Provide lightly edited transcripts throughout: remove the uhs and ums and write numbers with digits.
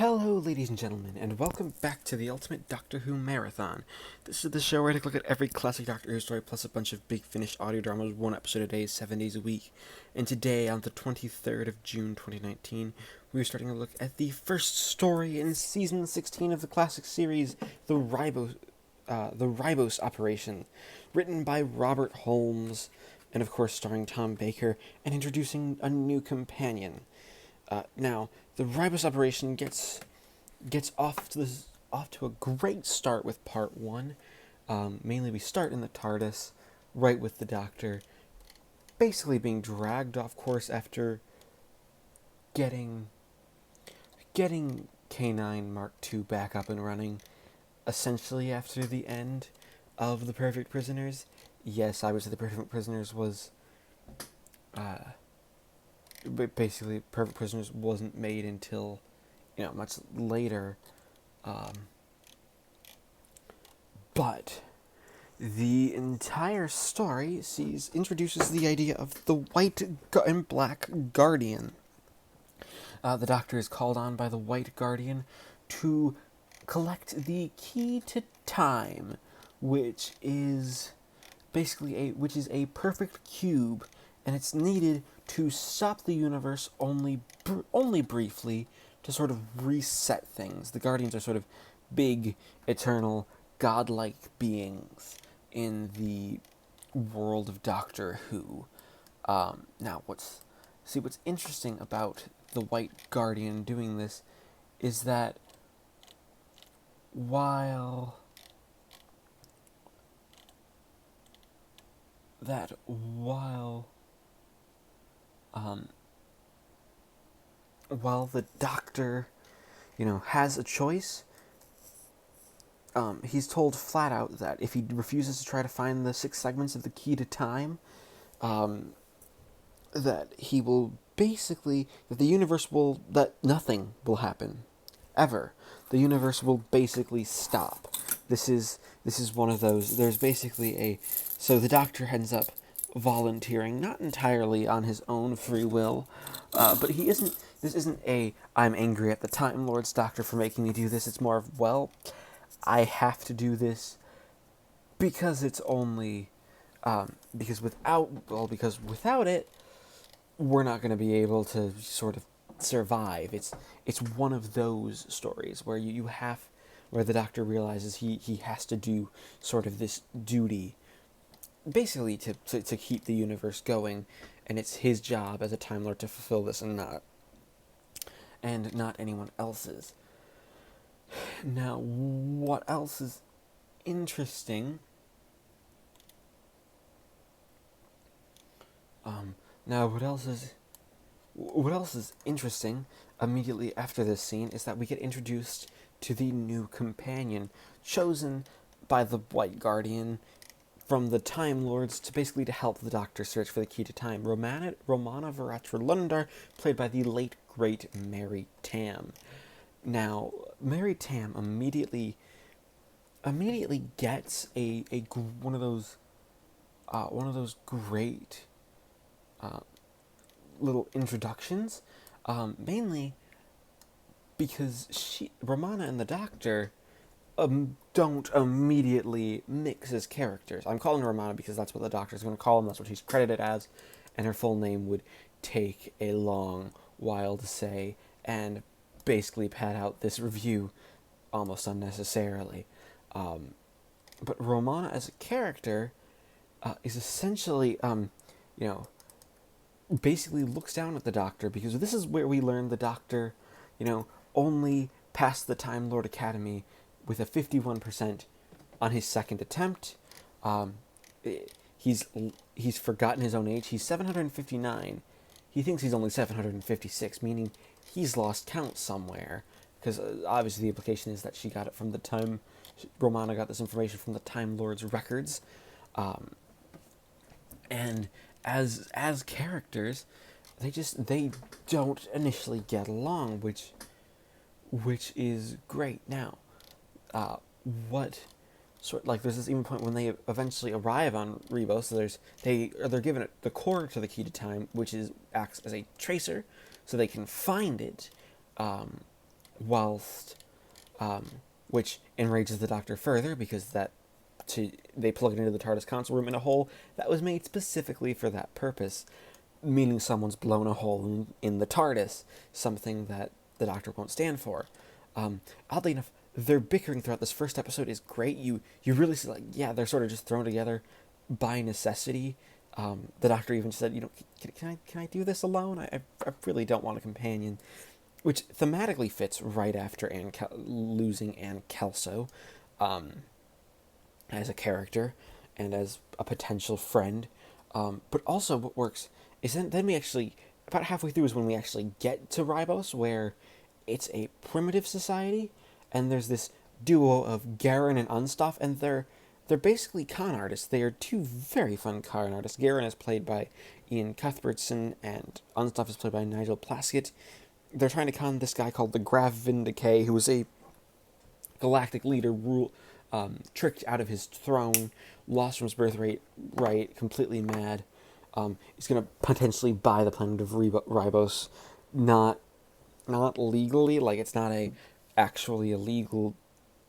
Hello, ladies and gentlemen, and welcome back to the Ultimate Doctor Who Marathon. This is the show where I take a look at every classic Doctor Who story, plus a bunch of big finished audio dramas, one episode a day, 7 days a week. And today, on the 23rd of June 2019, we are starting to look at the first story in Season 16 of the classic series, the Ribos Operation, written by Robert Holmes, and of course starring Tom Baker, and introducing a new companion. Now, the Ribos operation gets off to a great start with part one. Mainly, we start in the TARDIS, right with the Doctor, basically being dragged off course after getting K9 Mark II back up and running, essentially after the end of The Perfect Prisoners. Yes, I would say The Perfect Prisoners was but basically, Perfect Prisoners wasn't made until, much later. But the entire story introduces the idea of the White and Black Guardian. The Doctor is called on by the White Guardian to collect the key to time, which is a perfect cube, and it's needed to stop the universe only briefly, to sort of reset things. The Guardians are sort of big, eternal, godlike beings in the world of Doctor Who. Now, what's interesting about the White Guardian doing this is that while the Doctor, has a choice, he's told flat out that if he refuses to try to find the 6 segments of the key to time, that he will that nothing will happen, ever. The universe will basically stop. This is one of those. There's basically so the Doctor ends up volunteering, not entirely on his own free will, but this isn't I'm angry at the Time Lords Doctor for making me do this. It's more of, well, I have to do this because it's only, because without it, we're not going to be able to sort of survive. It's one of those stories where where the Doctor realizes he has to do sort of this duty, basically to keep the universe going, and it's his job as a Time Lord to fulfill this, and not anyone else's. Now, what else is interesting? What else is interesting immediately after this scene is that we get introduced to the new companion chosen by the White Guardian from the Time Lords to help the Doctor search for the key to time. Romanadvoratralundar, played by the late great Mary Tamm. Now, Mary Tamm immediately gets one of those great little introductions, mainly because Romana and the Doctor don't immediately mix as characters. I'm calling her Romana because that's what the Doctor's going to call him. That's what she's credited as, and her full name would take a long while to say, and basically pad out this review almost unnecessarily. But Romana as a character is essentially, basically looks down at the Doctor, because this is where we learn the Doctor, only passed the Time Lord Academy with a 51% on his second attempt. He's forgotten his own age. He's 759. He thinks he's only 756, meaning he's lost count somewhere, because obviously the implication is that she got it from the time. Romana got this information from the Time Lord's records, and as characters, they don't initially get along, which is great. Now, there's this even point when they eventually arrive on Ribos. So they're given the core to the key to time, which acts as a tracer, so they can find it. whilst, which enrages the Doctor further because they plug it into the TARDIS console room in a hole that was made specifically for that purpose, meaning someone's blown a hole in the TARDIS, something that the Doctor won't stand for. Oddly enough, their bickering throughout this first episode is great. You really see, like, yeah, they're sort of just thrown together by necessity. The Doctor even said, can I do this alone? I really don't want a companion, which thematically fits right after losing Anne Kelso, as a character and as a potential friend. But also what works is then we actually, about halfway through is when we actually get to Ribos, where it's a primitive society, and there's this duo of Garen and Unstoff, and they're basically con artists. They are two very fun con artists. Garen is played by Ian Cuthbertson, and Unstoff is played by Nigel Plaskett. They're trying to con this guy called the Graf Vindicay, who is a galactic leader, tricked out of his throne, lost from his birthright, completely mad. He's going to potentially buy the planet of Ribos, not legally, like it's not actually a legal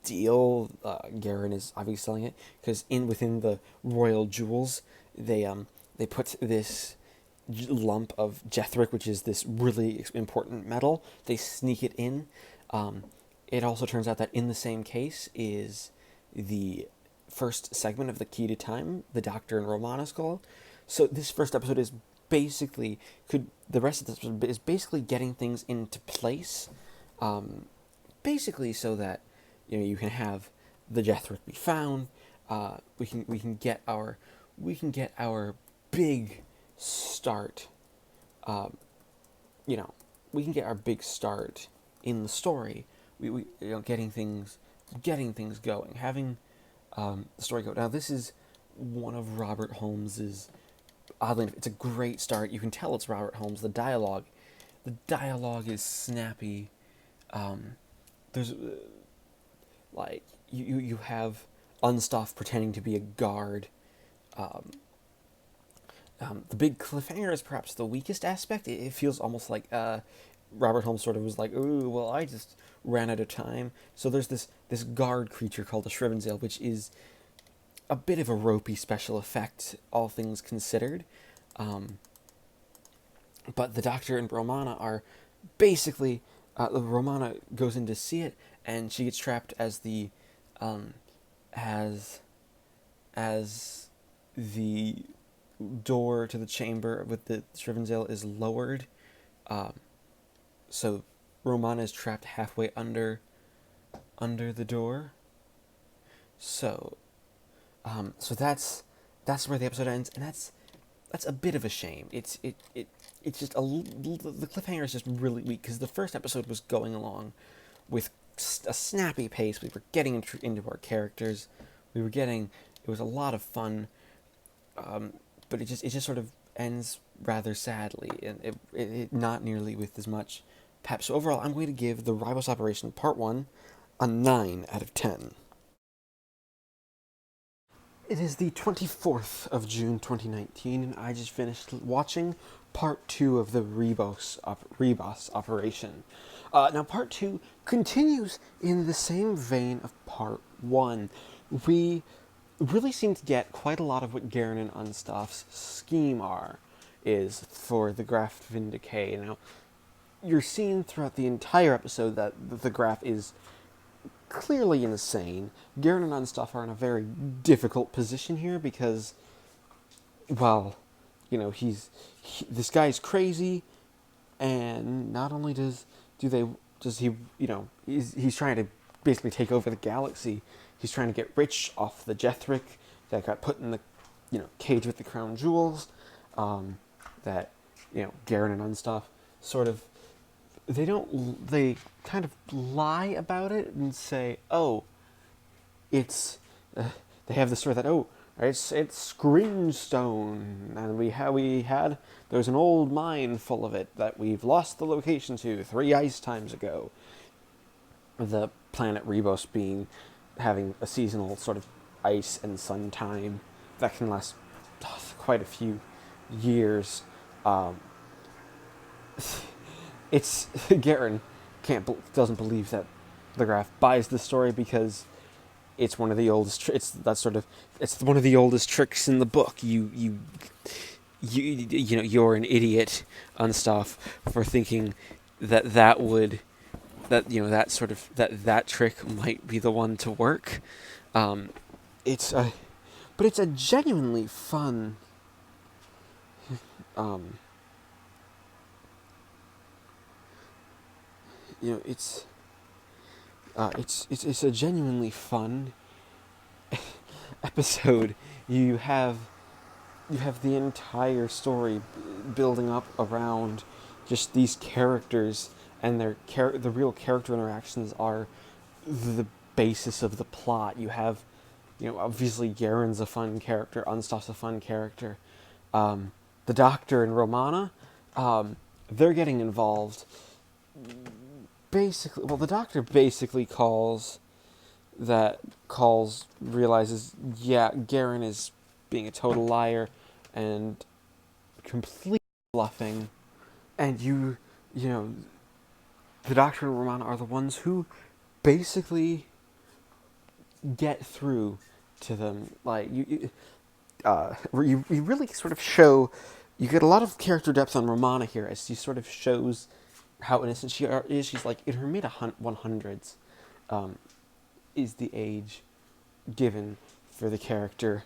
deal. Garen is obviously selling it because within the royal jewels, they put this lump of Jethric, which is this really important metal. They sneak it in. It also turns out that in the same case is the first segment of the Key to Time, the Doctor and Romana skull. So this first episode is basically the rest of this is basically getting things into place, basically so that you can have the Jethric be found. We can get our big start. We can get our big start in the story. We getting things going, having the story go. Now this is one of Robert Holmes's. Oddly enough, it's a great start. You can tell it's Robert Holmes. The dialogue is snappy. There's like you have Unstoff pretending to be a guard. The big cliffhanger is perhaps the weakest aspect. It feels almost like Robert Holmes sort of was like, "Ooh, well, I just ran out of time." So there's this guard creature called the Shrivenzale, which is a bit of a ropey special effect, all things considered. But the Doctor and Romana are basically, Romana goes in to see it, and she gets trapped as the door to the chamber with the Shrivenzale is lowered. So Romana is trapped halfway under the door. So that's where the episode ends, and that's a bit of a shame. It's just the cliffhanger is just really weak because the first episode was going along with a snappy pace. We were getting into our characters. It was a lot of fun, but it just sort of ends rather sadly, and it not nearly with as much pep. So overall, I'm going to give the Ribos Operation Part 1 a 9 out of 10. It is the 24th of June 2019, and I just finished watching Part 2 of the Ribos Operation. Now, Part 2 continues in the same vein of Part 1. We really seem to get quite a lot of what Garen and Unstoff's scheme is for the Graf Vindicay. Now, you're seeing throughout the entire episode that the Graf is clearly insane. Garen and Unstoff are in a very difficult position here because, well, this guy's crazy, and not only does he he's trying to basically take over the galaxy. He's trying to get rich off the Jethric that got put in the cage with the crown jewels. That Garen and Unstoff sort of they kind of lie about it and say, oh, it's they have the story that it's Screenstone, and there's an old mine full of it that we've lost the location to 3 ice times ago. The planet Ribos having a seasonal sort of ice and sun time that can last quite a few years. It's Garen doesn't believe that the Graf buys the story because it's one of the oldest. It's one of the oldest tricks in the book. You're an idiot and stuff for thinking that would that trick might be the one to work. It's a but it's a genuinely fun um it's it's a genuinely fun episode. You have the entire story building up around just these characters, and the real character interactions are the basis of the plot. You have, obviously Garen's a fun character, Unstoff's a fun character. The Doctor and Romana, they're getting involved. Basically, well, the Doctor basically realizes, yeah, Garen is being a total liar and completely bluffing, and the Doctor and Romana are the ones who basically get through to them. Like, you really sort of show, you get a lot of character depth on Romana here, as she sort of shows how innocent she is. She's like in her mid 100s, is the age given for the character.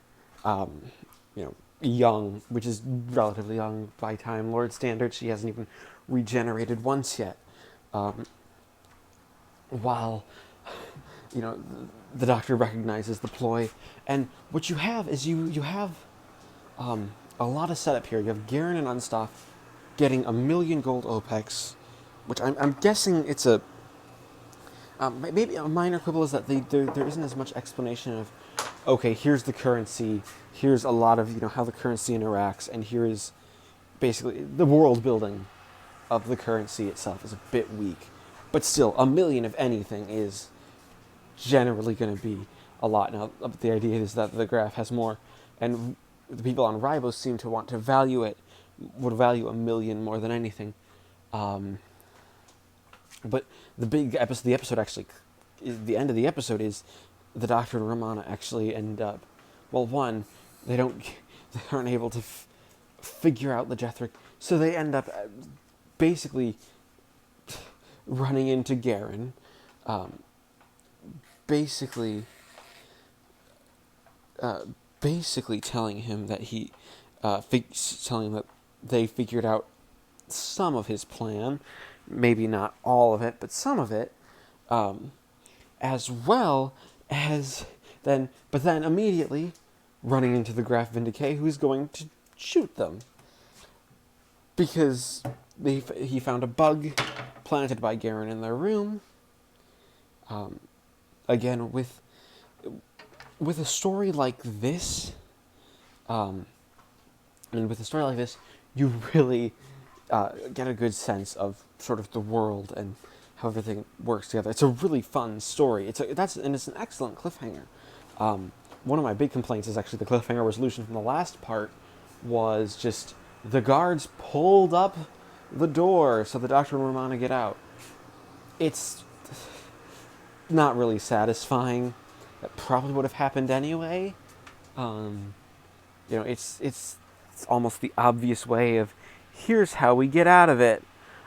Young, which is relatively young by Time Lord standards. She hasn't even regenerated once yet. While, the Doctor recognizes the ploy, and what you have is you have a lot of setup here. You have Garen and Unstoff getting 1,000,000 gold OPEX, which I'm guessing it's a maybe a minor quibble is that there isn't as much explanation of, okay, here's the currency, here's a lot of how the currency interacts, and here is basically the world building of the currency itself is a bit weak, but still 1,000,000 of anything is generally going to be a lot. Now the idea is that the Graf has more, and the people on Ribos seem to would value 1,000,000 more than anything. But the episode actually, the end of the episode is the Doctor and Romana actually end up, well, one, they aren't able to figure out the Jethric, so they end up basically running into Garen, basically telling him that telling him that they figured out some of his plan, maybe not all of it, but some of it, as well as then immediately running into the Graf Vindicay, who's going to shoot them because he found a bug planted by Garen in their room. Again, with a story like this, you really get a good sense of sort of the world and how everything works together. It's a really fun story. It's an excellent cliffhanger. One of my big complaints is actually the cliffhanger resolution from the last part was just the guards pulled up the door so the Doctor and Romana get out. It's not really satisfying. That probably would have happened anyway. It's almost the obvious way of, here's how we get out of it.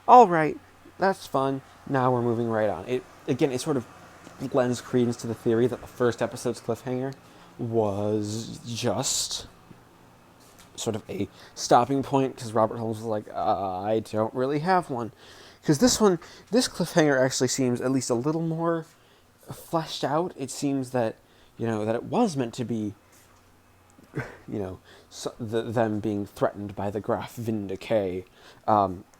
All right, that's fun. Now we're moving right on. It sort of lends credence to the theory that the first episode's cliffhanger was just sort of a stopping point because Robert Holmes was like, I don't really have one. Because this cliffhanger actually seems at least a little more fleshed out. It seems that, that it was meant to be, them being threatened by the Graf Vindicay,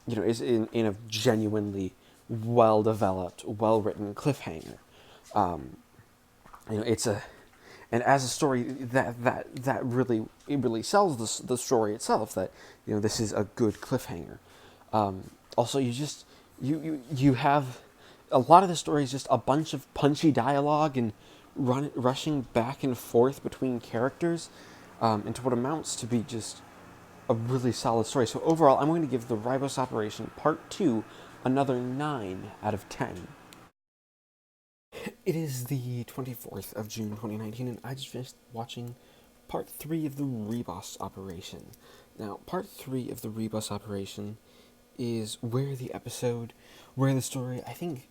is in a genuinely well-developed, well-written cliffhanger. And as a story that really sells the story itself, that this is a good cliffhanger. Also, you have a lot of the story is just a bunch of punchy dialogue and rushing back and forth between characters, into what amounts to be just a really solid story. So overall, I'm going to give the Ribos Operation Part 2 another 9 out of 10. It is the 24th of June 2019, and I just finished watching part 3 of the Ribos operation. Now, part 3 of the Ribos operation is where the story, I think,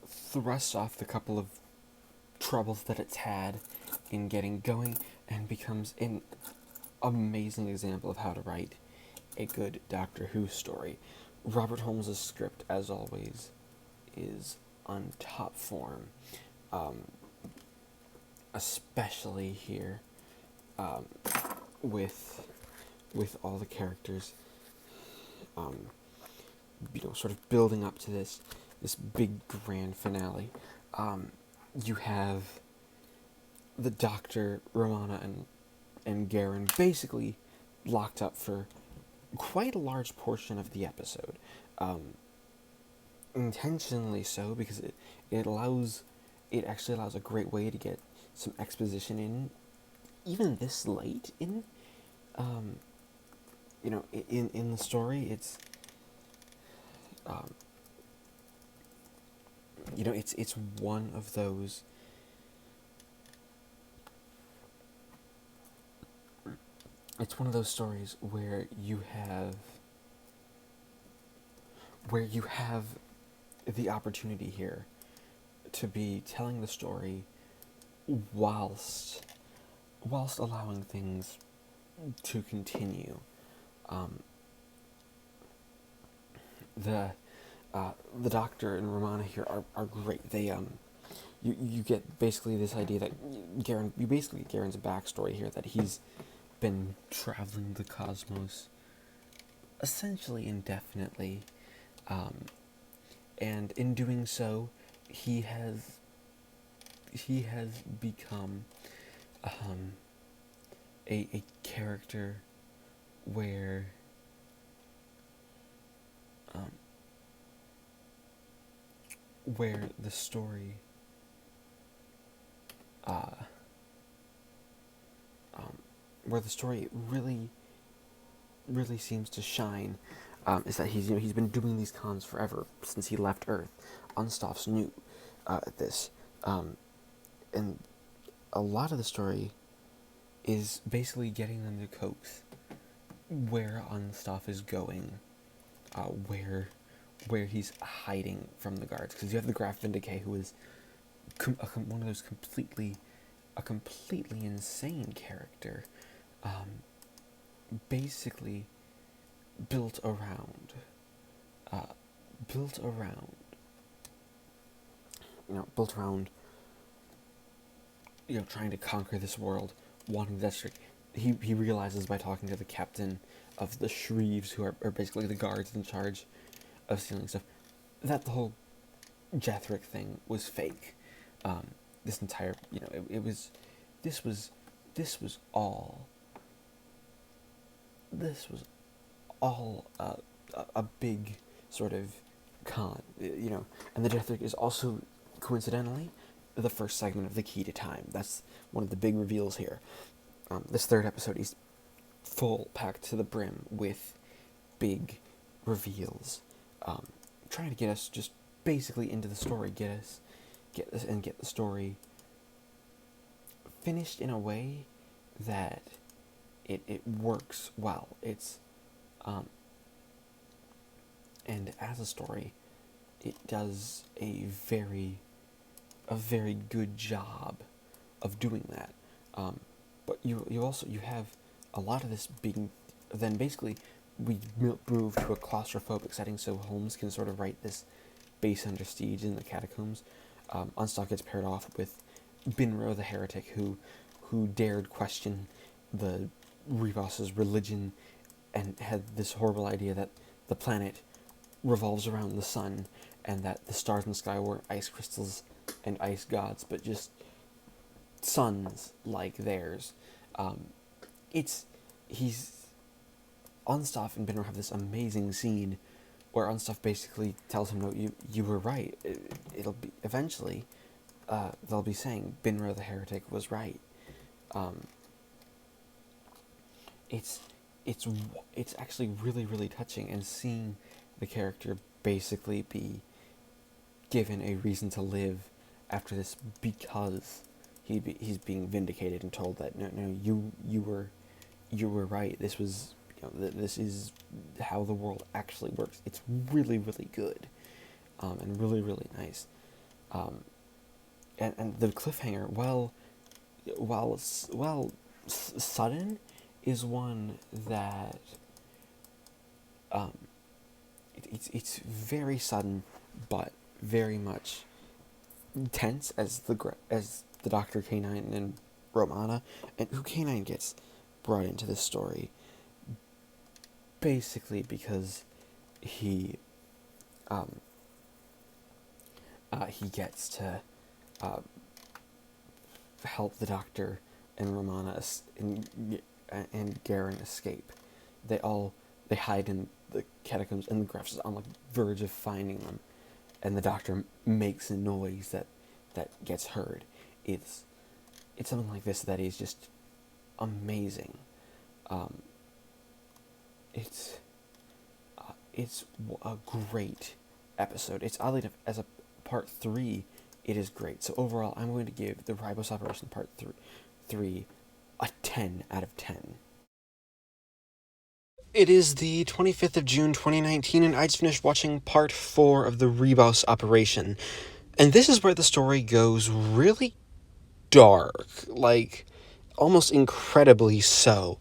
thrusts off the couple of troubles that it's had in getting going and becomes an amazing example of how to write a good Doctor Who story. Robert Holmes' script, as always, is on top form, especially here, with all the characters, sort of building up to this big grand finale. You have the Doctor, Romana, and Garen basically locked up for quite a large portion of the episode. Intentionally so, because it actually allows a great way to get some exposition in, even this late in in the story. It's it's one of those stories where you have the opportunity here to be telling the story whilst allowing things to continue. The Doctor and Romana here are great. They you get basically this idea that Garen's backstory here, that he's been traveling the cosmos essentially indefinitely, and in doing so, he has become a character where the story really seems to shine, is that he's been doing these cons forever, since he left Earth. Unstoff's new at this, and a lot of the story is basically getting them to coax where Unstoff is going, where he's hiding from the guards, because you have the Graf Vindicate, who is one of those completely insane character, basically built around trying to conquer this world, wanting that trick. He realizes by talking to the captain of the Shreves, who are basically the guards in charge of stealing stuff, that the whole Jethric thing was fake. This entire, this was all a big sort of con, and the Jethric is also, coincidentally, the first segment of the Key to Time. That's one of the big reveals here. This third episode is full, packed to the brim with big reveals, trying to get us just basically into the story, get the story finished in a way that it works well. It's and as a story, it does a very good job of doing that. But you have a lot of this being, then basically we move to a claustrophobic setting, so Holmes can sort of write this base under siege in the catacombs. Unstock gets paired off with Binro the heretic, who dared question the Ribos' religion and had this horrible idea that the planet revolves around the sun and that the stars in the sky weren't ice crystals and ice gods, but just suns like theirs. Unstoff and Binro have this amazing scene where Unstoff basically tells him, "No, you were right. It'll be eventually. They'll be saying Binro the heretic was right." It's actually really touching, and seeing the character basically be given a reason to live after this, because he's being vindicated and told that no, you were right. This was, this is how the world actually works. It's really, really good, and really, really nice. And the cliffhanger, while sudden, is one that it's very sudden, but very much tense as the Dr. K9 and Romana, and who K9 gets brought into this story basically because he gets to help the Doctor and Romana and Garen escape. They hide in the catacombs, and the Graf is on the verge of finding them, and the Doctor makes a noise that gets heard. It's something like this that is just amazing. It's a great episode. It's oddly enough, as a part 3, it is great. So overall, I'm going to give the Ribos Operation Part 3 a 10 out of 10. It is the 25th of June, 2019, and I just finished watching Part 4 of the Ribos Operation. And this is where the story goes really dark, like, almost incredibly so.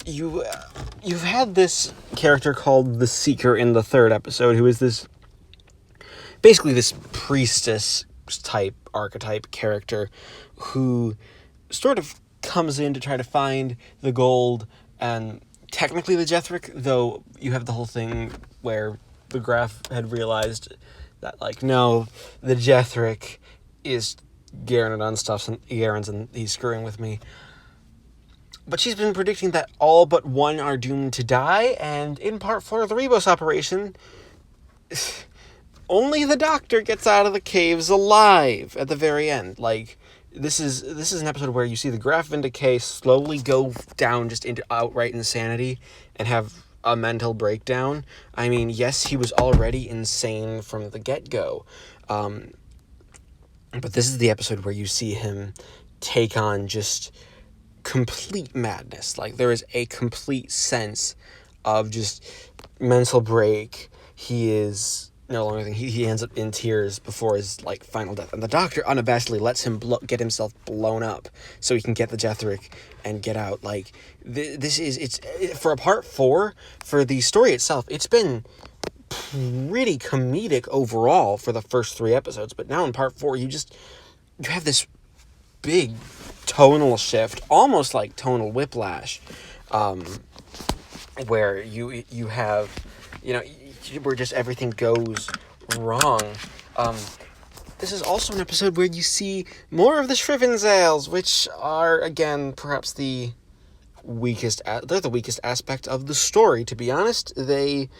You've had this character called the Seeker in the 3rd episode, who is basically this priestess-type archetype character who sort of comes in to try to find the gold and technically the Jethric, though you have the whole thing where the Graf had realized that, like, no, the Jethric is Garen and he's screwing with me. But she's been predicting that all but one are doomed to die, and in Part 4 of the Ribos Operation, only the Doctor gets out of the caves alive at the very end. Like, this is an episode where you see the Graf Vindicate slowly go down just into outright insanity and have a mental breakdown. I mean, yes, he was already insane from the get-go. But this is the episode where you see him take on just complete madness. Like, there is a complete sense of just mental break. He is no longer he ends up in tears before his, like, final death, and the Doctor unabashedly lets him get himself blown up so he can get the Jethric and get out. Like, it's for a Part 4, for the story itself, it's been pretty comedic overall for the first 3 episodes, but now in Part 4 you have this big tonal shift, almost like tonal whiplash, where you have, where just everything goes wrong. This is also an episode where you see more of the Shrivenzales, which are, again, perhaps the weakest aspect of the story, to be honest. They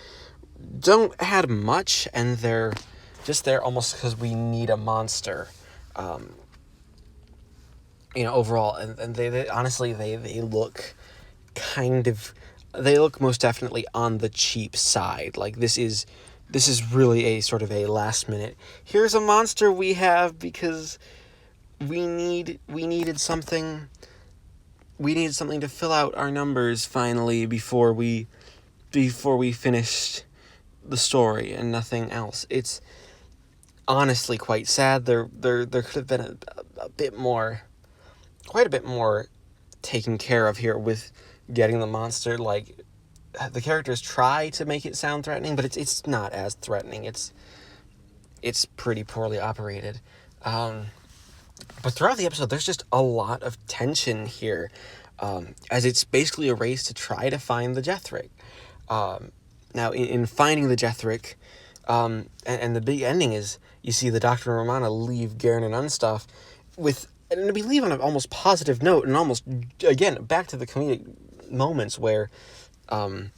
don't add much, and they're just there almost because we need a monster. Overall, and they honestly, they look they look most definitely on the cheap side. Like, this is really a sort of a last minute, here's a monster we have because we needed something to fill out our numbers finally before we finished the story and nothing else. It's honestly quite sad. There could have been quite a bit more taken care of here with getting the monster. Like, the characters try to make it sound threatening, but it's not as threatening. It's pretty poorly operated. But throughout the episode, there's just a lot of tension here, as it's basically a race to try to find the Jethric. Now, in finding the Jethric, and the big ending is you see the Doctor and Romana leave Garen and Unstuff and we leave on an almost positive note, and almost, again, back to the comedic moments where the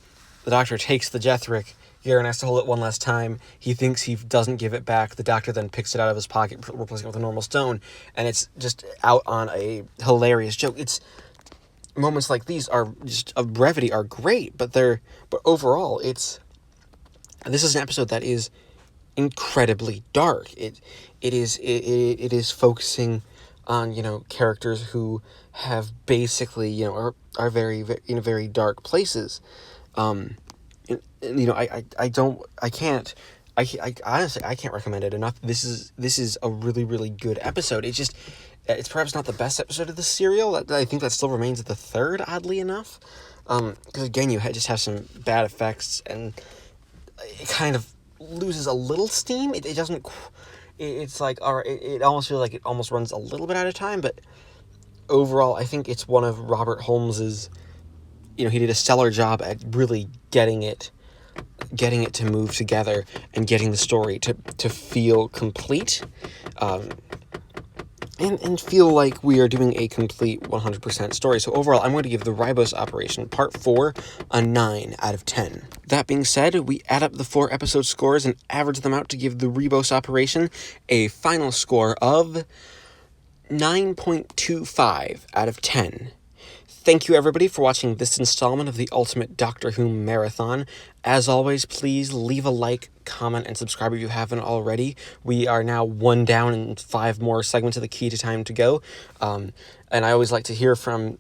Doctor takes the Jethric, Garen has to hold it one last time, he thinks he doesn't give it back, the Doctor then picks it out of his pocket, replacing it with a normal stone, and it's just out on a hilarious joke. Moments like these are just, of brevity, are great, but overall, it's this is an episode that is incredibly dark. It is focusing on, characters who have basically, are very, very in very dark places. I honestly, I can't recommend it enough. This is a really, really good episode. It's perhaps not the best episode of the serial. I think that still remains the third, oddly enough. Because again, you just have some bad effects, and it kind of loses a little steam. It doesn't. It's like, all right, it almost feels like it almost runs a little bit out of time. But overall, I think it's one of Robert Holmes's. He did a stellar job at really getting it to move together and getting the story to feel complete, and feel like we are doing a complete 100% story. So overall, I'm going to give the Ribos Operation Part 4 a 9 out of 10. That being said, we add up the 4 episode scores and average them out to give the Ribos Operation a final score of 9.25 out of 10. Thank you, everybody, for watching this installment of the Ultimate Doctor Who Marathon. As always, please leave a like, comment, and subscribe if you haven't already. We are now 1 down and 5 more segments of the Key to Time to go. And I always like to hear from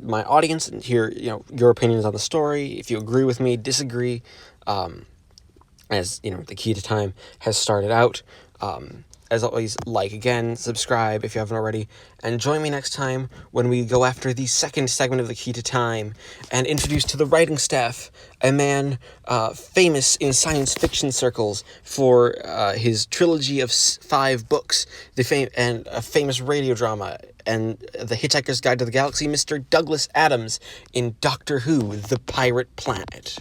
my audience and hear your opinions on the story. If you agree with me, disagree, as the Key to Time has started out. As always, like again, subscribe if you haven't already, and join me next time when we go after the second segment of The Key to Time and introduce to the writing staff a man famous in science fiction circles for his trilogy of 5 books, and a famous radio drama, and The Hitchhiker's Guide to the Galaxy, Mr. Douglas Adams in Doctor Who, The Pirate Planet.